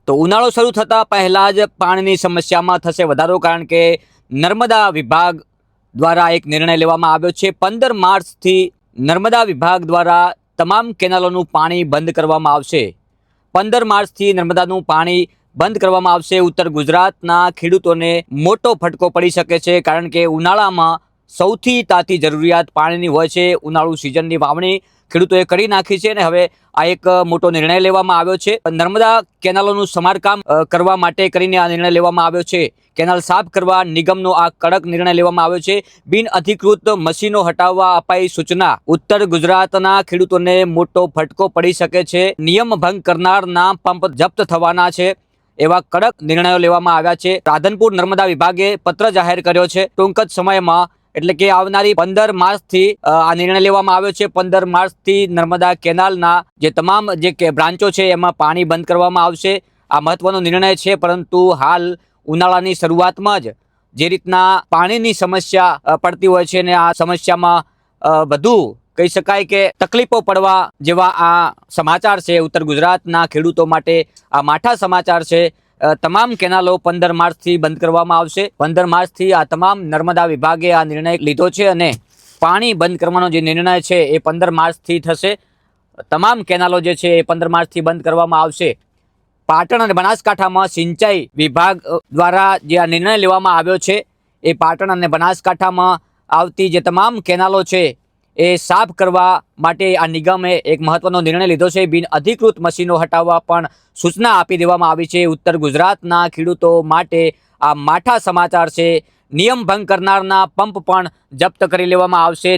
તો ઉનાળો શરૂ થતાં પહેલાં જ પાણીની સમસ્યામાં થશે વધારો, કારણ કે નર્મદા વિભાગ દ્વારા એક નિર્ણય લેવામાં આવ્યો છે। 15 માર્ચથી નર્મદા વિભાગ દ્વારા તમામ કેનાલોનું પાણી બંધ કરવામાં આવશે। 15 માર્ચથી નર્મદાનું પાણી બંધ કરવામાં આવશે। ઉત્તર ગુજરાતના ખેડૂતોને મોટો ફટકો પડી શકે છે, કારણ કે ઉનાળામાં સૌથી તાતી જરૂરિયાત પાણીની હોય છે। ઉનાળુ સિઝનની વાવણી ખેડૂતોએ કરી નાખી છે અને હવે આ એક મોટો નિર્ણય લેવામાં આવ્યો છે। નર્મદા કેનાલોનું સમારકામ કરવા માટે કરીને આ નિર્ણય લેવામાં આવ્યો છે। કેનાલ સાફ કરવા નિગમનો આ કડક નિર્ણય લેવામાં આવ્યો છે। બિન અધિકૃત મશીનો હટાવવા અપાઈ સૂચના। ઉત્તર ગુજરાતના ખેડૂતોને મોટો ફટકો પડી શકે છે। નિયમ ભંગ કરનારના પંપ જપ્ત થવાના છે, એવા કડક નિર્ણયો લેવામાં આવ્યા છે। રાધનપુર નર્મદા વિભાગે પત્ર જાહેર કર્યો છે। ટૂંક જ સમયમાં એટલે કે આવનારી 15 માર્ચથી આ નિર્ણય લેવામાં આવ્યો છે। 15 માર્ચથી નર્મદા કેનાલના જે તમામ બ્રાન્ચો છે એમાં પાણી બંધ કરવામાં આવશે। આ મહત્વનો નિર્ણય છે, પરંતુ હાલ ઉનાળાની શરૂઆતમાં જ જે રીતના પાણીની સમસ્યા પડતી હોય છે ને આ સમસ્યામાં વધુ કહી શકાય કે તકલીફો પડવા જેવા આ સમાચાર છે ઉત્તર ગુજરાતના ખેડૂતો માટે। આ માઠા સમાચાર છે। તમામ કેનાલો 15 માર્ચથી બંધ કરવામાં આવશે। 15 માર્ચથી આ તમામ નર્મદા વિભાગે આ નિર્ણય લીધો છે અને પાણી બંધ કરવાનો જે નિર્ણય છે એ 15 માર્ચથી થશે। તમામ કેનાલો જે છે એ 15 માર્ચથી બંધ કરવામાં આવશે। પાટણ અને બનાસકાંઠામાં સિંચાઈ વિભાગ દ્વારા જે આ નિર્ણય લેવામાં આવ્યો છે એ પાટણ અને બનાસકાંઠામાં આવતી જે તમામ કેનાલો છે એ સાફ કરવા માટે આ નિગમે એક મહત્વનો નિર્ણય લીધો છે। બિન અધિકૃત મશીનો હટાવવા પણ સૂચના આપી દેવામાં આવી છે। ઉત્તર ગુજરાતના ખેડૂતો માટે આ માઠા સમાચાર છે। નિયમ ભંગ કરનારના પંપ પણ જપ્ત કરી લેવામાં આવશે।